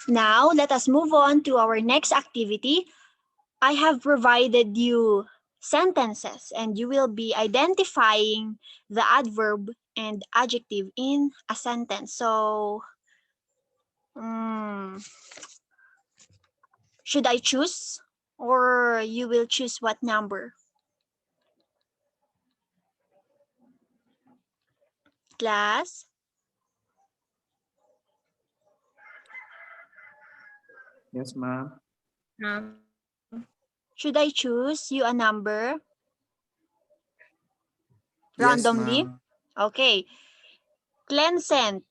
Now, let us move on to our next activity. I have provided you sentences and you will be identifying the adverb and adjective in a sentence. So, should I choose or you will choose what number? Class? Yes, ma'am. Should I choose you a number Yes, randomly? ma'am. Okay. Cleansent.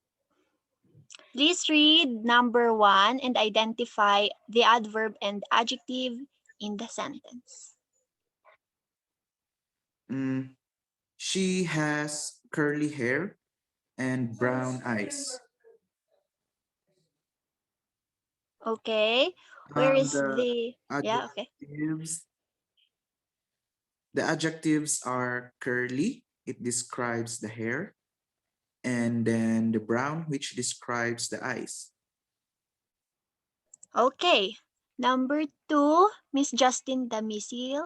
Please read number 1 and identify the adverb and adjective in the sentence. She has curly hair and brown eyes. Okay. Where is the... Yeah, okay. Adjectives, the adjectives are curly, it describes the hair, and then the brown, which describes the eyes. Okay. Number 2, Miss Justin Damisil.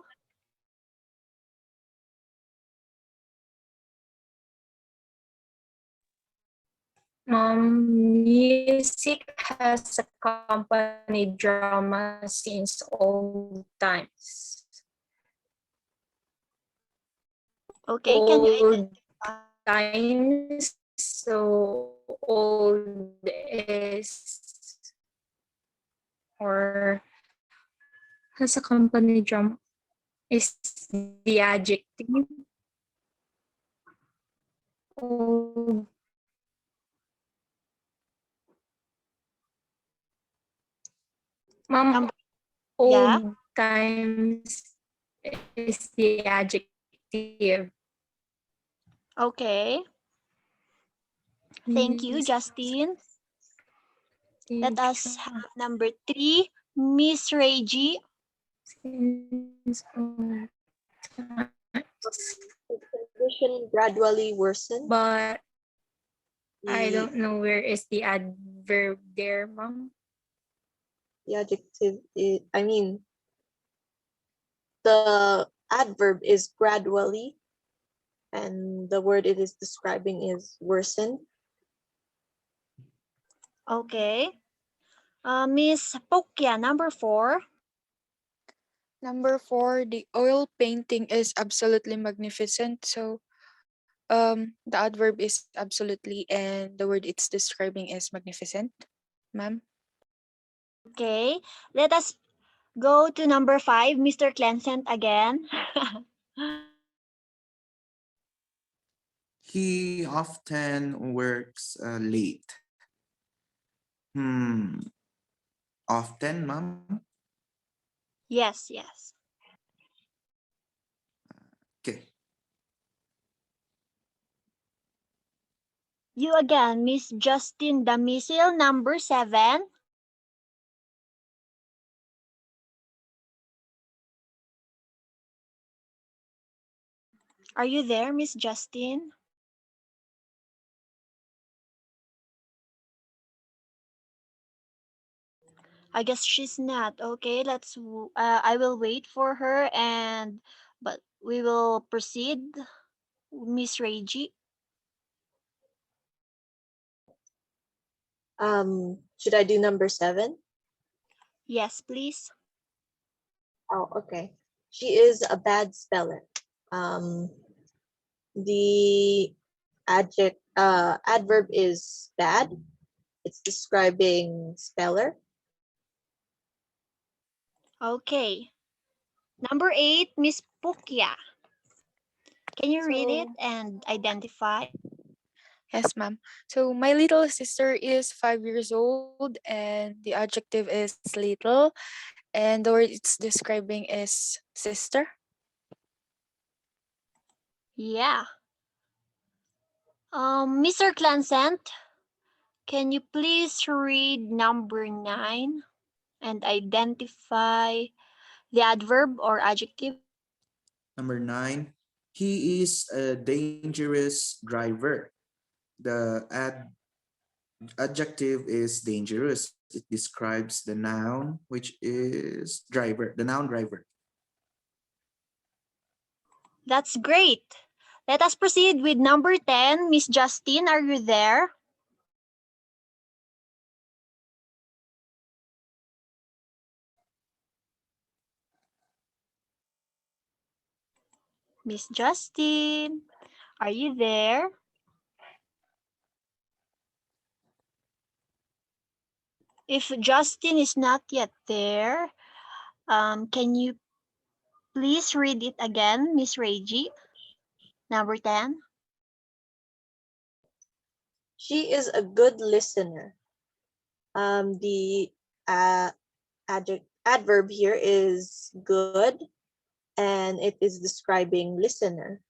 Music has accompanied drama since old times. Okay, can you Old identify? times, so old is, or has accompanied drama is the adjective. Old. Ma'am, Yeah. old times is the adjective. Okay. Thank you, Justin. Let us have number 3, Miss Reggie. Since old Condition gradually worsened. but I The, don't know where is the adverb there, ma'am. the adjective is, the adverb is gradually, and the word it is describing is worsened. Okay. Miss Pokya, number 4. Number 4, the oil painting is absolutely magnificent. So the adverb is absolutely and the word it's describing is magnificent, ma'am. Okay. Let us go to number 5, Mr. Cleansent again. He often works late. Often, ma'am? Yes, yes. Okay. You again, Miss Justin Damisil, number 7. Are you there, Miss Justin? I guess she's not. Okay, I will wait for her but we will proceed. Miss Reggie. Should I do number 7? Yes, please. Oh, okay. She is a bad speller. The adverb is bad. It's describing speller. Okay. Number 8, Miss Pukya. Can you read it and identify? Yes, ma'am. So my little sister is 5 years old and the adjective is little and the word it's describing is sister. Yeah. Mr. Clansent, Can you please read number 9 and identify the adverb or adjective? Number 9, he is a dangerous driver. The adjective is dangerous. It describes the noun, which is driver, the noun driver. That's great. Let us proceed with number 10. Miss Justine, are you there? Miss Justine, are you there? If Justin is not yet there, can you please read it again, Miss Reggie? Number 10. She is a good listener. The adverb here is good, and it is describing listener.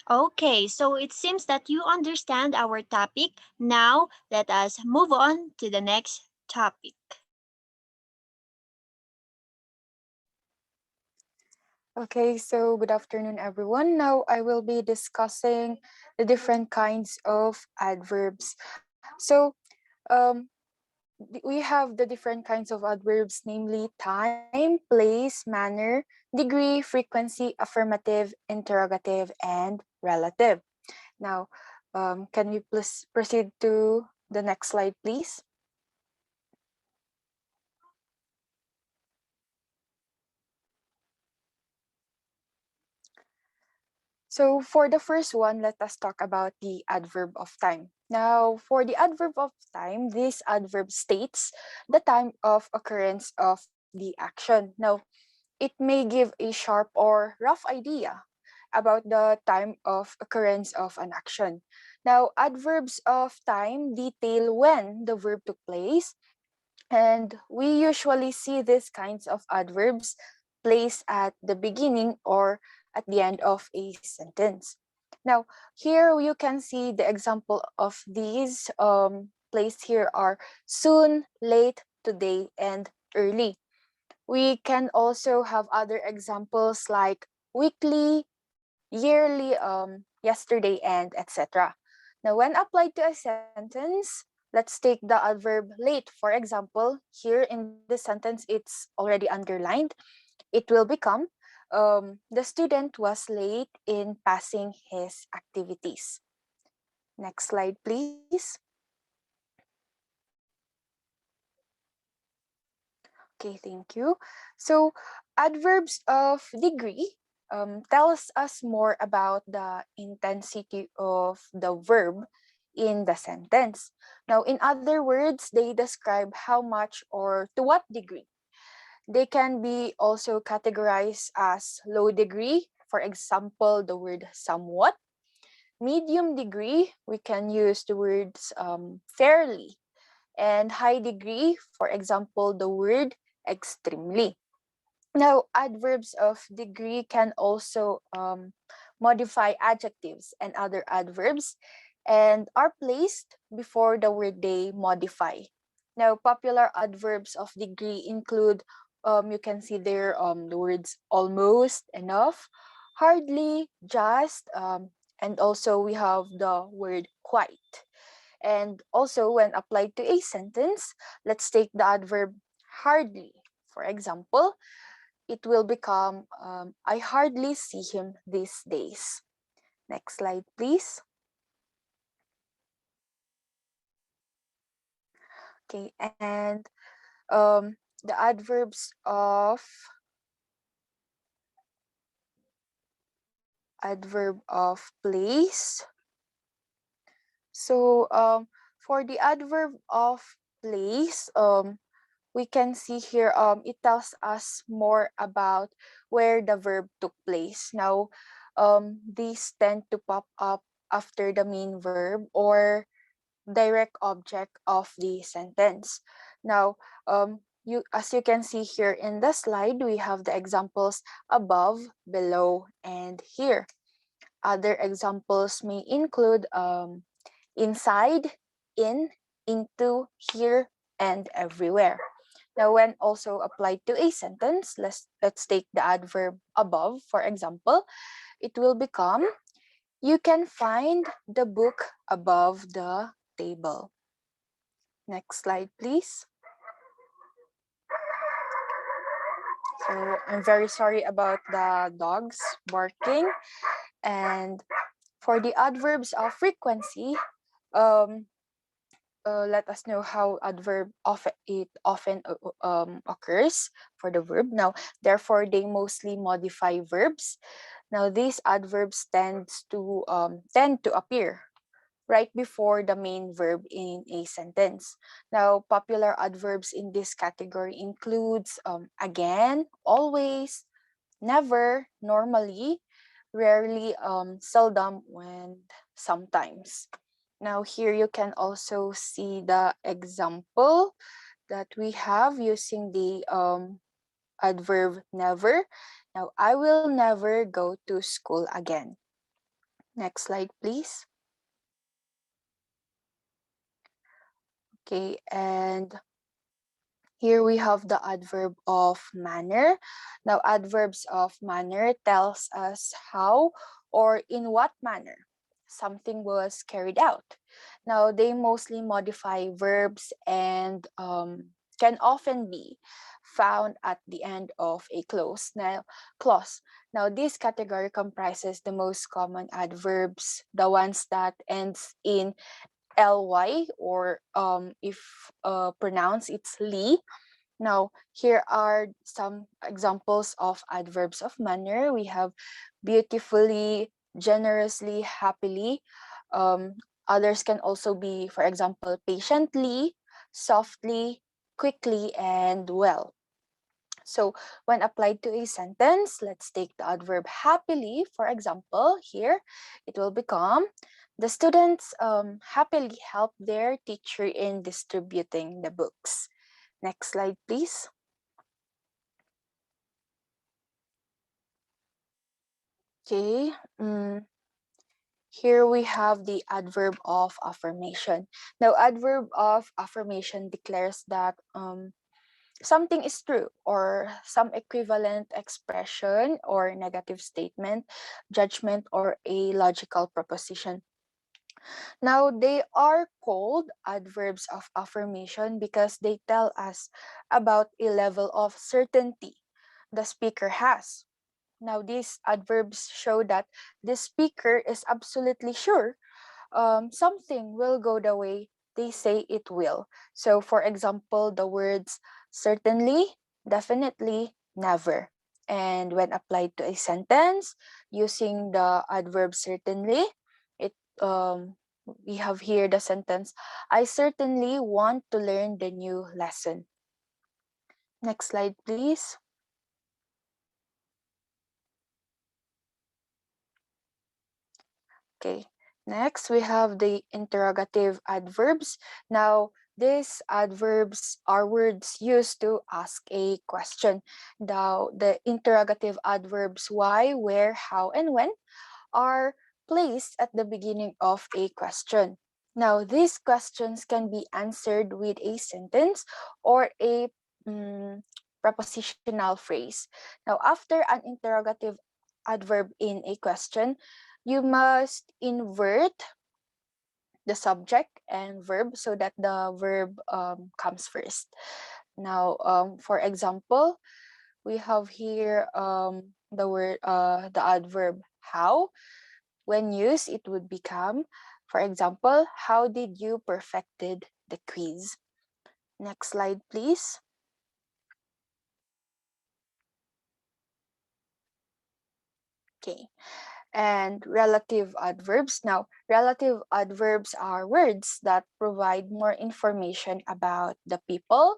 Okay, so it seems that you understand our topic. Now, let us move on to the next topic. Okay, so good afternoon, everyone. Now I will be discussing the different kinds of adverbs. So, um, we have the different kinds of adverbs, namely time, place, manner, degree, frequency, affirmative, interrogative, and relative. Now, can we please proceed to the next slide, please? So for the first one, let us talk about the adverb of time. Now, for the adverb of time, this adverb states the time of occurrence of the action. Now, it may give a sharp or rough idea about the time of occurrence of an action. Now, adverbs of time detail when the verb took place, and we usually see these kinds of adverbs placed at the beginning or at the end of a sentence. Now, here you can see the example of these placed here are soon, late, today, and early. We can also have other examples like weekly, yearly, yesterday, and etc. Now, when applied to a sentence, let's take the adverb late. For example, here in the sentence, it's already underlined. It will become the student was late in passing his activities. Next slide, please. Okay, thank you. So, adverbs of degree tells us more about the intensity of the verb in the sentence. Now, in other words, they describe how much or to what degree. They can be also categorized as low degree, for example, the word somewhat. Medium degree, we can use the words fairly, and high degree, for example, the word extremely. Now, adverbs of degree can also modify adjectives and other adverbs and are placed before the word they modify. Now, popular adverbs of degree include, you can see there the words almost, enough, hardly, just, and also we have the word quite. And also, when applied to a sentence, let's take the adverb hardly. For example, it will become I hardly see him these days. Next slide, please. Okay, and the adverb of place. So for the adverb of place, we can see here it tells us more about where the verb took place. Now, these tend to pop up after the main verb or direct object of the sentence. Now, you as you can see here in the slide, we have the examples above, below, and here. Other examples may include inside, in, into, here, and everywhere. Now, when also applied to a sentence, let's take the adverb above, for example, it will become, you can find the book above the table. Next slide, please. So I'm very sorry about the dogs barking. And for the adverbs of frequency, um, let us know how adverb often occurs for the verb. Now, therefore, they mostly modify verbs. Now, these adverbs tend to appear right before the main verb in a sentence. Now, popular adverbs in this category includes again, always, never, normally, rarely, seldom, and sometimes. Now here you can also see the example that we have using the adverb never. Now, I will never go to school again. Next slide, please. Okay, and here we have the adverb of manner. Now, adverbs of manner tells us how or in what manner something was carried out. Now, they mostly modify verbs and can often be found at the end of a clause. Now, this category comprises the most common adverbs, the ones that ends in ly, or if pronounced, it's li. Now, here are some examples of adverbs of manner. We have beautifully, generously, happily. Others can also be, for example, patiently, softly, quickly, and well. So when applied to a sentence, let's take the adverb happily, for example, here, it will become, the students happily help their teacher in distributing the books. Next slide, please. Okay, here we have the adverb of affirmation. Now, adverb of affirmation declares that something is true, or some equivalent expression or negative statement, judgment, or a logical proposition. Now, they are called adverbs of affirmation because they tell us about a level of certainty the speaker has. Now, these adverbs show that the speaker is absolutely sure something will go the way they say it will. So, for example, the words certainly, definitely, never. And when applied to a sentence using the adverb certainly, it we have here the sentence, I certainly want to learn the new lesson. Next slide, please. Okay, next we have the interrogative adverbs. Now, these adverbs are words used to ask a question. Now, the interrogative adverbs why, where, how, and when are placed at the beginning of a question. Now, these questions can be answered with a sentence or a prepositional phrase. Now, after an interrogative adverb in a question, you must invert the subject and verb so that the verb comes first. Now, for example, we have here the adverb how. When used, it would become, for example, how did you perfected the quiz? Next slide, please. Okay. And relative adverbs. Now, relative adverbs are words that provide more information about the people,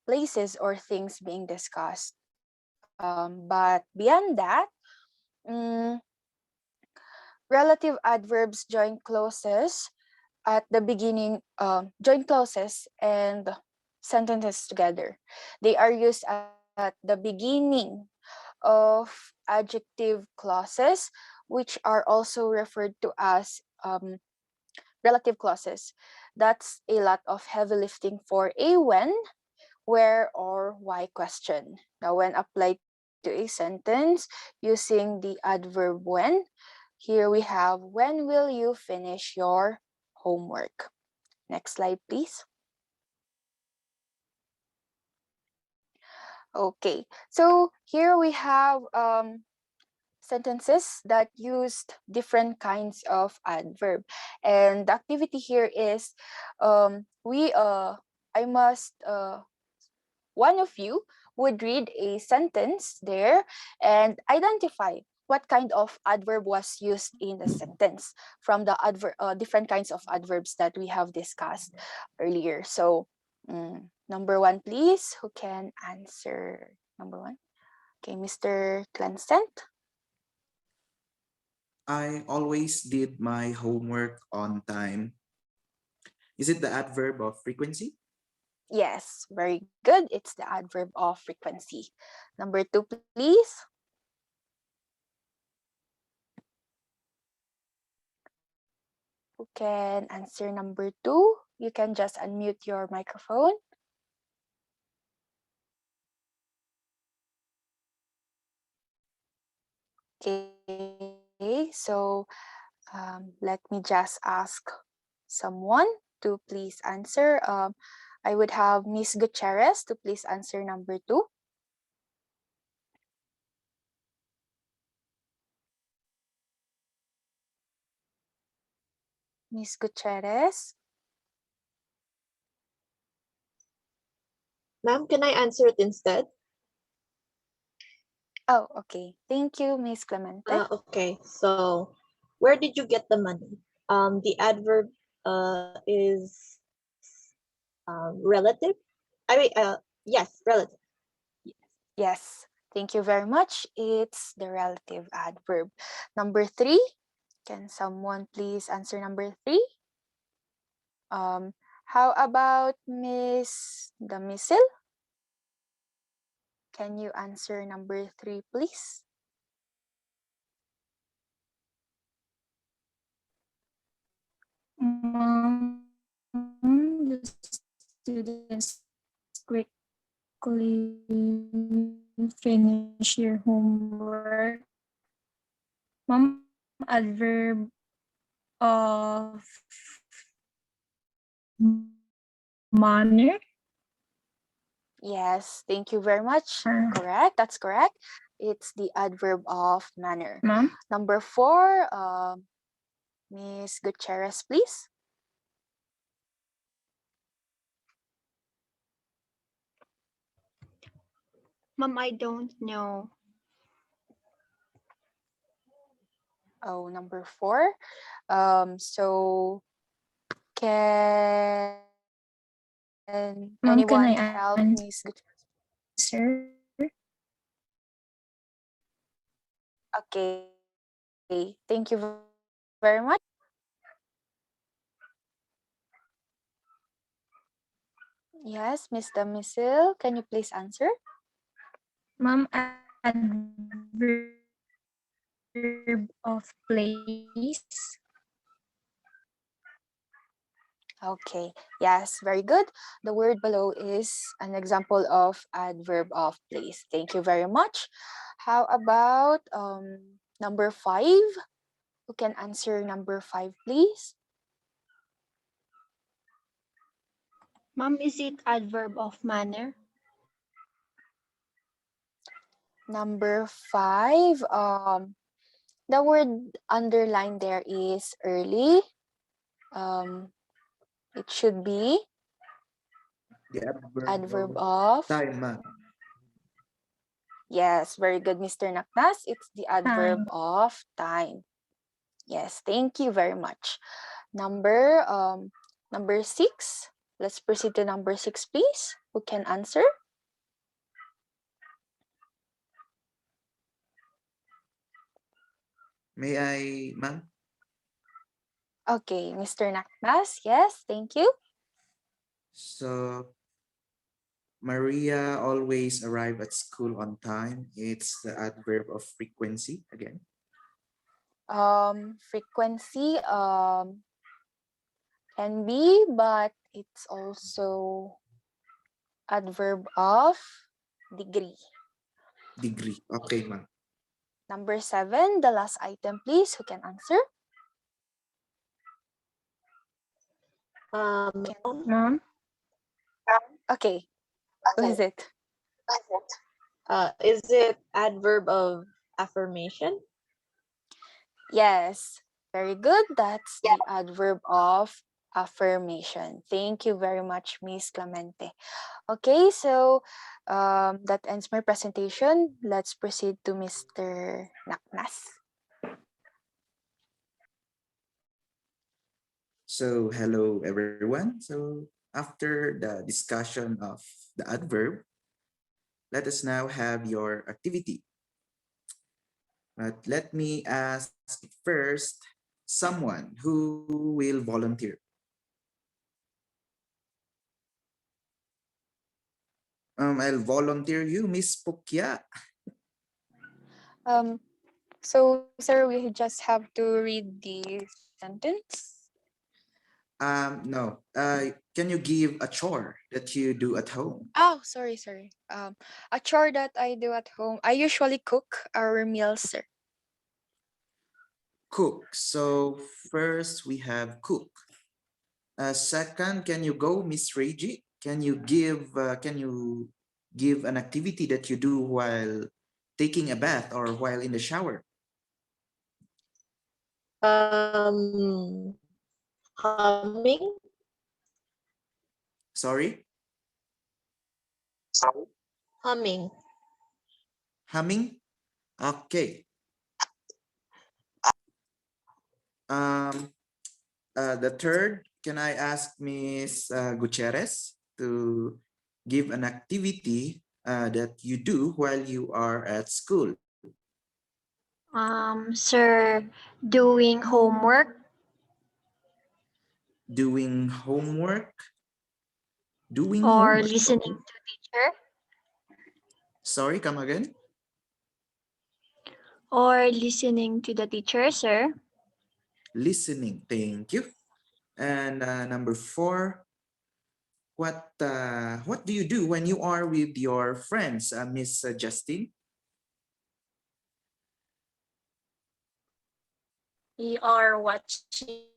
places, or things being discussed. But beyond that, mm, relative adverbs join clauses and sentences together. They are used at the beginning of adjective clauses, which are also referred to as relative clauses. That's a lot of heavy lifting for a when, where, or why question. Now, when applied to a sentence using the adverb when, here we have, when will you finish your homework? Next slide, please. Okay, so here we have sentences that used different kinds of adverb, and the activity here is we I must one of you would read a sentence there and identify what kind of adverb was used in the sentence from the different kinds of adverbs that we have discussed earlier. So number one, please, who can answer number one? Okay, Mr. Cleansent. I always did my homework on time. Is it the adverb of frequency? Yes, very good. It's the adverb of frequency. Number two, please. Who can answer number two? You can just unmute your microphone. Okay, so let me just ask someone to please answer. I would have Miss Gutierrez to please answer number two. Miss Gutierrez. Ma'am, can I answer it instead? Oh, okay. Thank you, Miss Clemente. Okay, so where did you get the money? The adverb is relative. I mean, yes, relative. Yes, thank you very much. It's the relative adverb. Number three, can someone please answer number three? How about Miss Damisil? Can you answer number three, please? Mom, the students quickly finish your homework. Mom, adverb of manner. Yes, thank you very much. Or, Correct, that's correct. It's the adverb of manner. Mom, Number four, Miss Gutierrez, please. Mom, I don't know. Oh, number four. So can anyone Mom, can I help Miss Gutierrez? answer? Okay, thank you very much. Yes, Miss Damisil, can you please answer? Mom, adverb of place. Okay, yes, very good. The word below is an example of adverb of place. Thank you very much. How about number five? Who can answer number five, please? Mom, is it adverb of manner? Number five, the word underlined there is early. It should be The adverb adverb of of. time, ma'am. Yes, very good, Mr. Naknas. It's the adverb Time. of time. Yes, thank you very much. Number six. Let's proceed to number six, please. Who can answer? May I, ma'am? Okay, Mr. Naknas. Yes, thank you. So, Maria always arrive at school on time. It's the adverb of frequency again. Frequency. can be, but it's also adverb of degree. Degree. Okay, ma'am. Number 7, the last item, please. Who can answer? Can, Ma'am, Ma'am? okay, who is it? is it adverb of affirmation? Yes, very good. That's the adverb of affirmation. Thank you very much, Miss Clemente. Okay, so that ends my presentation. Let's proceed to Mr. Naknas. So, hello everyone. So, after the discussion of the adverb, let us now have your activity. But let me ask first someone who will volunteer. I'll volunteer you, Miss Pukya. Um, so, sir, we just have to read the sentence. No. Can you give a chore that you do at home? Oh, sorry. A chore that I do at home. I usually cook our meals, sir. Cook. So first we have cook. Second, can you go, Miss Reggie? Can you give an activity that you do while taking a bath or while in the shower? Um, Humming. Sorry, Humming. humming. Okay. Um, the third, can I ask Miss Gutierrez to give an activity that you do while you are at school? Sir, doing homework Doing homework. Doing or homework. listening to teacher Sorry, come again. or listening to the teacher, sir. Listening. Thank you. And number 4, what do you do when you are with your friends, Miss Justine? We are watching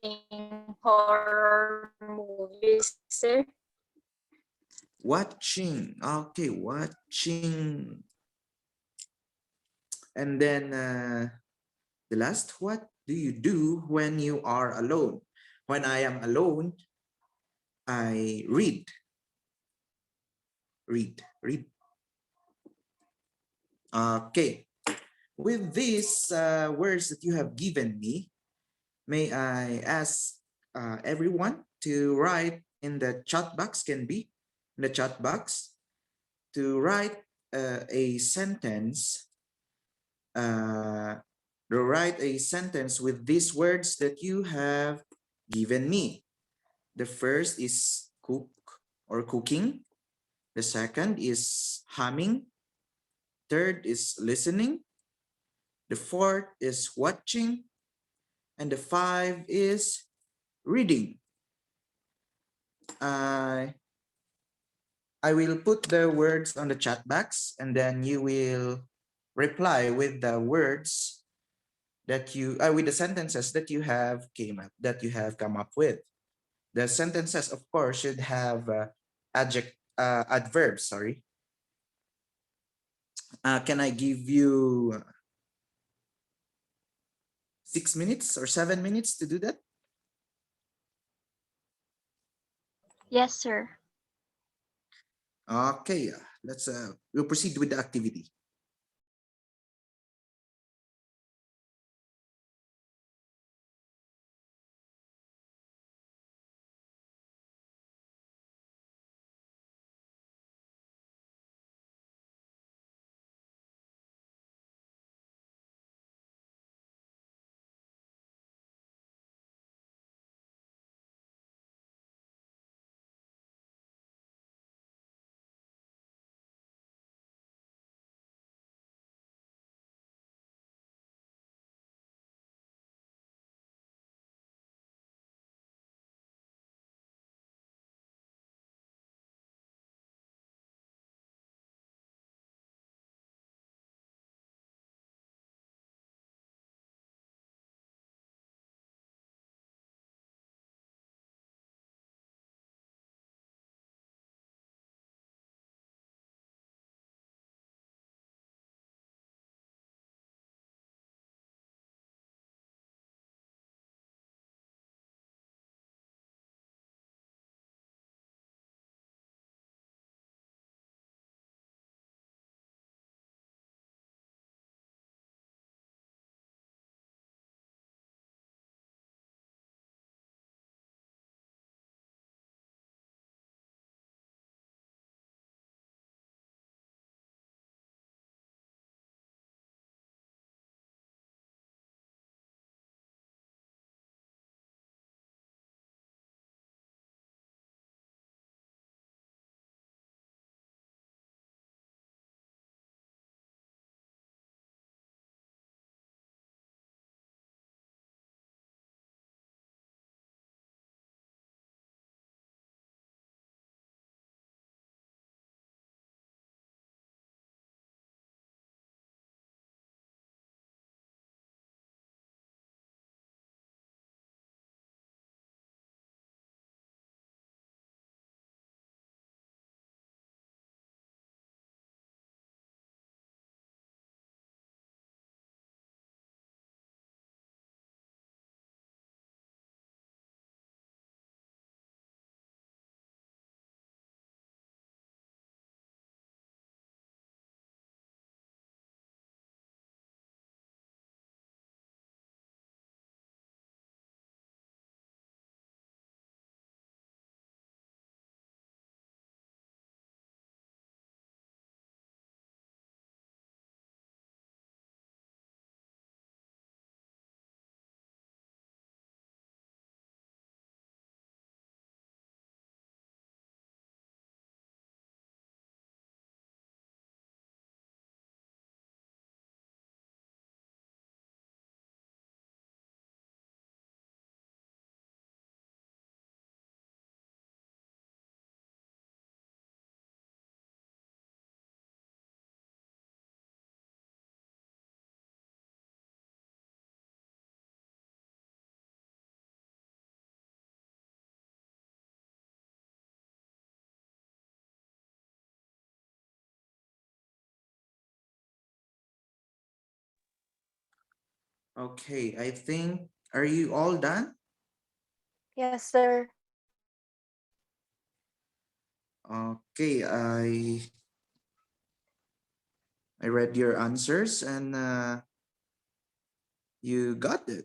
horror movies, sir. Watching. Okay, watching. And then the last, what do you do when you are alone? When I am alone, I read. Read. Okay. With these words that you have given me, may I ask everyone to write in the chat box, can be in the chat box, to write a sentence, with these words that you have given me. The first is cook or cooking. The second is humming. Third is listening. The fourth is watching. And the 5 is reading. I I will put the words on the chat box and then you will reply with the words that with the sentences that you have come up with. The sentences, of course, should have adverbs. Sorry. Can I give you 6 minutes or 7 minutes to do that? Yes, sir. Okay, we'll proceed with the activity. Okay, I think, are you all done? Yes, sir. Okay, I read your answers and you got it.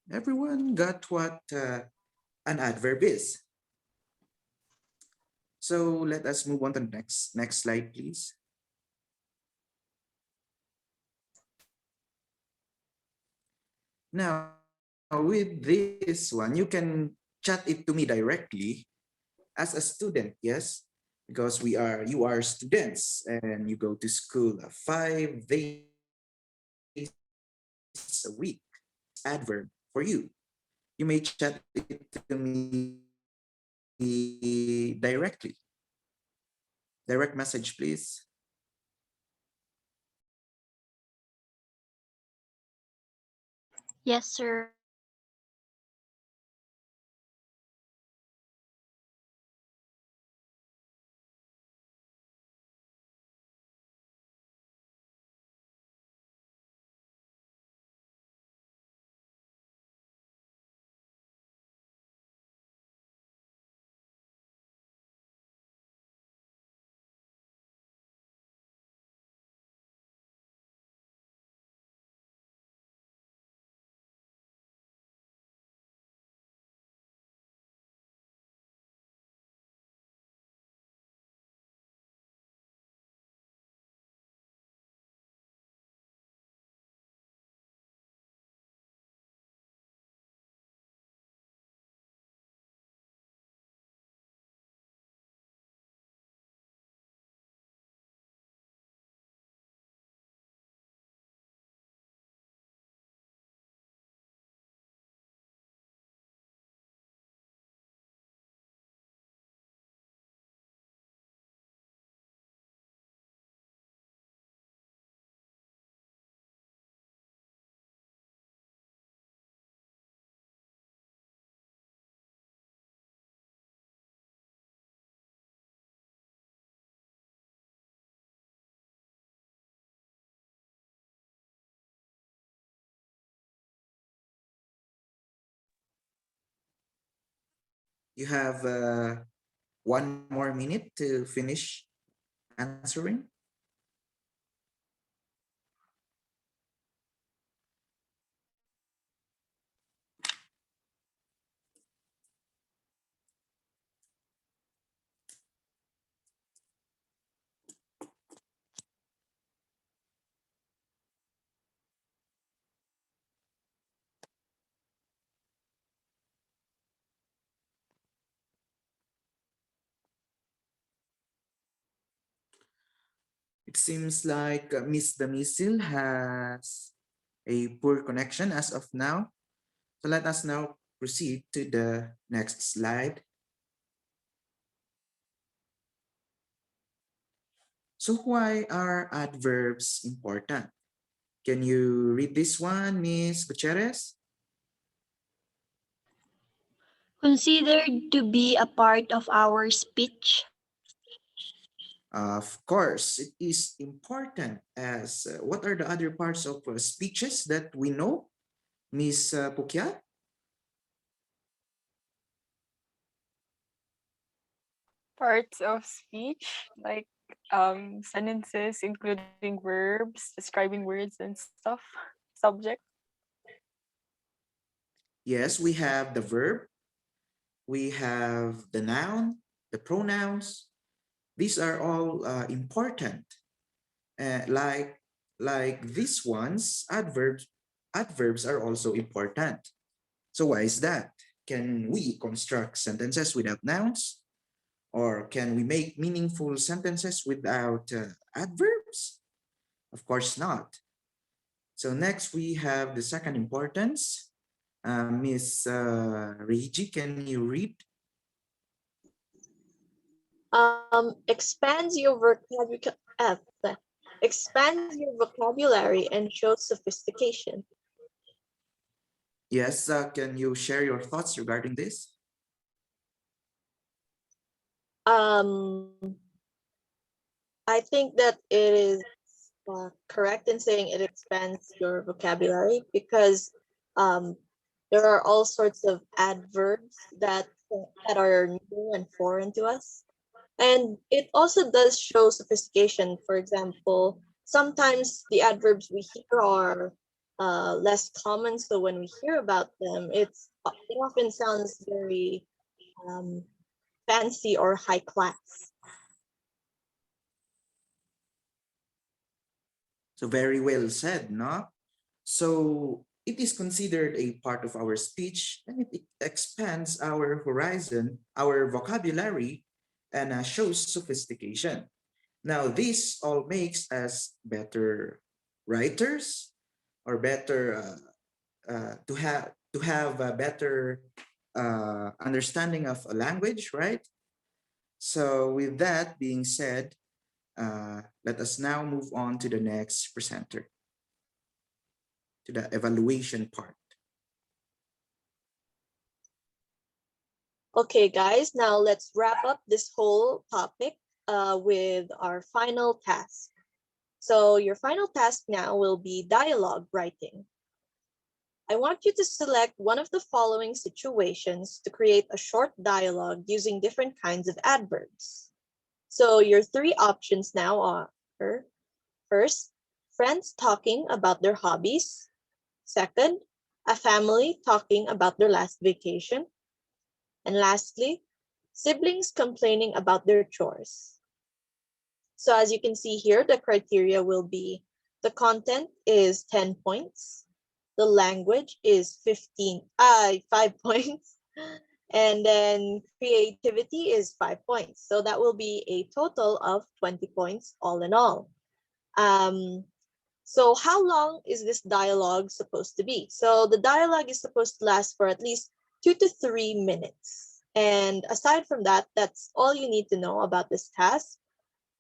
Everyone got what an adverb is. So let us move on to the next slide, please. Now, with this one, you can chat it to me directly as a student, yes? Because you are students and you go to school 5 days a week. This adverb for you. You may chat it to me directly. Direct message, please. Yes, sir. You have 1 more minute to finish answering. It seems like Miss Damisil has a poor connection as of now. So let us now proceed to the next slide. So why are adverbs important? Can you read this one, Miss Gutierrez? Considered to be a part of our speech. Of course, it is important as what are the other parts of speeches that we know, Miss Pukyat? Parts of speech like sentences including verbs, describing words and stuff, subject. Yes, we have the verb, we have the noun, the pronouns. These are all important. Like these ones, adverbs are also important. So why is that? Can we construct sentences without nouns? Or can we make meaningful sentences without adverbs? Of course not. So next we have the second importance. Miss Regi, can you read? Expands your expands your vocabulary and shows sophistication. Yes, can you share your thoughts regarding this? Um, I think that it is correct in saying it expands your vocabulary because um, there are all sorts of adverbs that are new and foreign to us. And it also does show sophistication. For example, sometimes the adverbs we hear are less common, so when we hear about them, it often sounds very um, fancy or high class. So very well said, no? So it is considered a part of our speech and it expands our horizon, our vocabulary, and shows sophistication. Now, this all makes us better writers or better to have a better understanding of a language, right? So, with that being said, let us now move on to the next presenter, to the evaluation part. Okay, guys, now let's wrap up this whole topic with our final task. So, your final task now will be dialogue writing. I want you to select one of the following situations to create a short dialogue using different kinds of adverbs. So, your three options now are first, friends talking about their hobbies. Second, a family talking about their last vacation. And lastly, siblings complaining about their chores. So as you can see here, the criteria will be the content is 10 points, the language is 5 points, and then creativity is 5 points. So that will be a total of 20 points all in all. Um, so how long is this dialogue supposed to be? So the dialogue is supposed to last for at least 2 to 3 minutes. And aside from that, that's all you need to know about this task.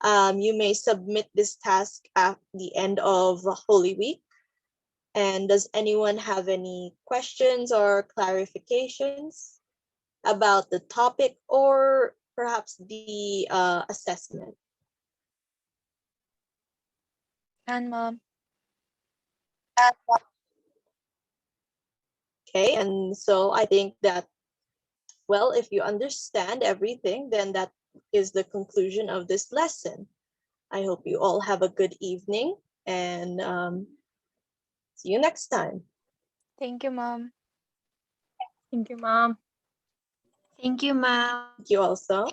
You may submit this task at the end of Holy Week. And does anyone have any questions or clarifications about the topic or perhaps the assessment? And mom. Okay, and so I think that, well, if you understand everything, then that is the conclusion of this lesson. I hope you all have a good evening and see you next time. Thank you, mom. Thank you, Mom. Thank you, ma'am. Thank you also.